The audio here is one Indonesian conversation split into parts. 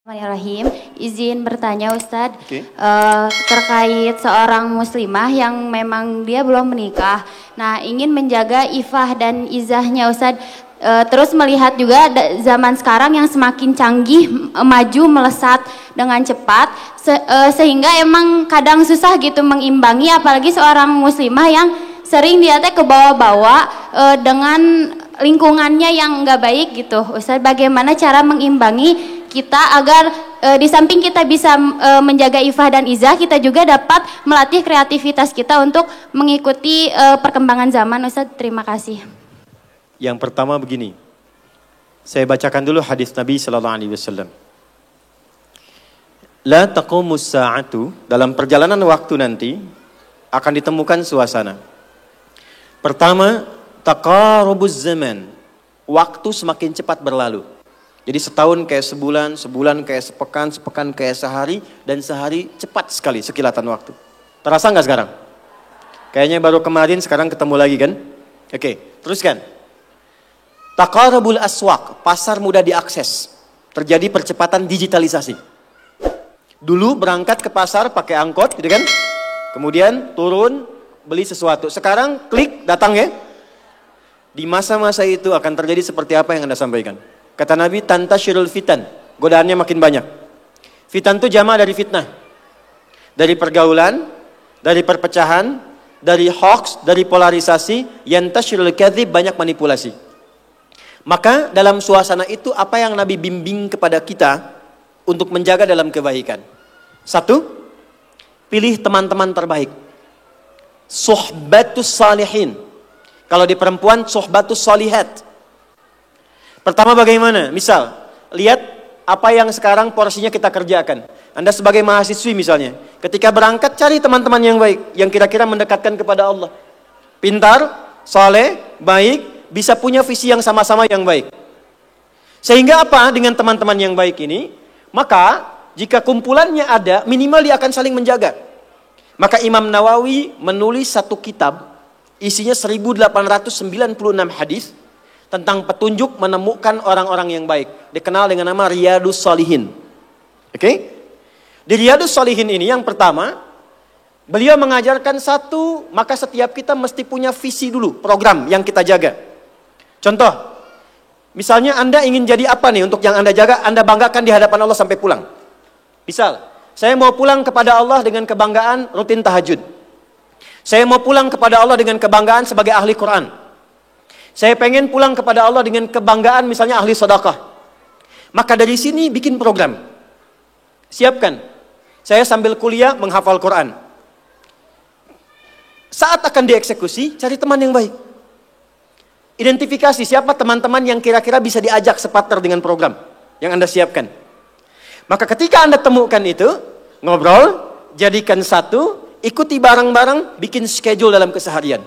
Bismillahirrahmanirrahim. Izin bertanya Ustadz, Okay. Terkait seorang muslimah yang memang dia belum menikah, nah ingin menjaga ifah dan izahnya Ustadz, terus melihat juga zaman sekarang yang semakin canggih, maju melesat dengan cepat, sehingga emang kadang susah gitu mengimbangi, apalagi seorang muslimah yang sering dia teh ke bawah-bawah dengan lingkungannya yang nggak baik gitu. Ustadz, bagaimana cara mengimbangi kita agar di samping kita bisa menjaga ifah dan izah, kita juga dapat melatih kreativitas kita untuk mengikuti perkembangan zaman. Ustadz, terima kasih. Yang pertama begini, saya bacakan dulu hadis Nabi Sallallahu Alaihi Wasallam. La taqumus sa'atu, dalam perjalanan waktu nanti akan ditemukan suasana. Pertama, taqarubuz zaman, waktu semakin cepat berlalu. Jadi setahun kayak sebulan, sebulan kayak sepekan, sepekan kayak sehari, dan sehari cepat sekali sekilatan waktu. Terasa nggak sekarang? Kayaknya baru kemarin, sekarang ketemu lagi kan? Oke, teruskan. Taqarubul aswaq, pasar mudah diakses. Terjadi percepatan digitalisasi. Dulu berangkat ke pasar pakai angkot, gitu kan? Kemudian turun, beli sesuatu. Sekarang klik, datang ya. Di masa-masa itu akan terjadi seperti apa yang Anda sampaikan. Kata Nabi, tantashirul fitan, godaannya makin banyak. Fitan itu jamaah dari fitnah. Dari pergaulan, dari perpecahan, dari hoax, dari polarisasi, yantashirul kadzib, banyak manipulasi. Maka dalam suasana itu apa yang Nabi bimbing kepada kita untuk menjaga dalam kebaikan? Satu, pilih teman-teman terbaik. Suhbatus salihin. Kalau di perempuan, suhbatus salihat. Pertama bagaimana? Misal, lihat apa yang sekarang porsinya kita kerjakan. Anda sebagai mahasiswi misalnya, ketika berangkat cari teman-teman yang baik, yang kira-kira mendekatkan kepada Allah. Pintar, saleh, baik, bisa punya visi yang sama-sama yang baik. Sehingga apa dengan teman-teman yang baik ini? Maka jika kumpulannya ada, minimal dia akan saling menjaga. Maka Imam Nawawi menulis satu kitab, isinya 1896 hadis, tentang petunjuk menemukan orang-orang yang baik. Dikenal dengan nama Riyadus Shalihin. Oke? Di Riyadus Shalihin ini yang pertama, beliau mengajarkan satu, maka setiap kita mesti punya visi dulu, program yang kita jaga. Contoh, misalnya Anda ingin jadi apa nih untuk yang Anda jaga, Anda banggakan di hadapan Allah sampai pulang. Misal, saya mau pulang kepada Allah dengan kebanggaan rutin tahajud. Saya mau pulang kepada Allah dengan kebanggaan sebagai ahli Quran. Saya pengen pulang kepada Allah dengan kebanggaan misalnya ahli sedekah. Maka dari sini bikin program. Siapkan. Saya sambil kuliah menghafal Quran. Saat akan dieksekusi, cari teman yang baik. Identifikasi siapa teman-teman yang kira-kira bisa diajak separtner dengan program yang Anda siapkan. Maka ketika Anda temukan itu, ngobrol, jadikan satu, ikuti bareng-bareng, bikin schedule dalam keseharian.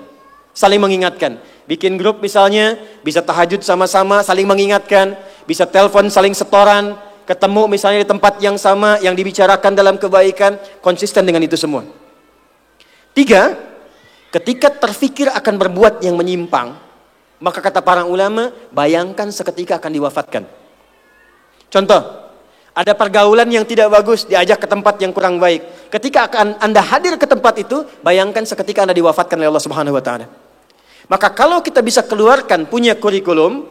Saling mengingatkan. Bikin grup misalnya, bisa tahajud sama-sama, saling mengingatkan. Bisa telepon, saling setoran. Ketemu misalnya di tempat yang sama, yang dibicarakan dalam kebaikan. Konsisten dengan itu semua. 3, ketika terfikir akan berbuat yang menyimpang, maka kata para ulama, bayangkan seketika akan diwafatkan. Contoh, ada pergaulan yang tidak bagus, diajak ke tempat yang kurang baik. Ketika akan Anda hadir ke tempat itu, bayangkan seketika Anda diwafatkan oleh Allah Subhanahu wa Ta'ala. Maka kalau kita bisa keluarkan, punya kurikulum,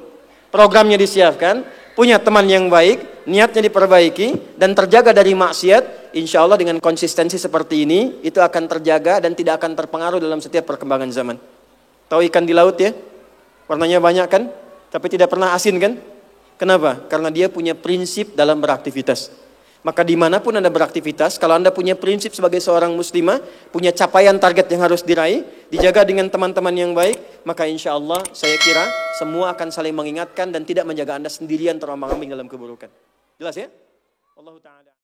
programnya disiapkan, punya teman yang baik, niatnya diperbaiki, dan terjaga dari maksiat, insya Allah dengan konsistensi seperti ini, itu akan terjaga dan tidak akan terpengaruh dalam setiap perkembangan zaman. Tahu ikan di laut ya? Warnanya banyak kan? Tapi tidak pernah asin kan? Kenapa? Karena dia punya prinsip dalam beraktivitas. Maka dimanapun Anda beraktivitas, kalau Anda punya prinsip sebagai seorang muslimah, punya capaian target yang harus diraih, dijaga dengan teman-teman yang baik, maka insya Allah saya kira semua akan saling mengingatkan dan tidak menjaga Anda sendirian terombang-ambing dalam keburukan. Jelas ya? Wallahu ta'ala.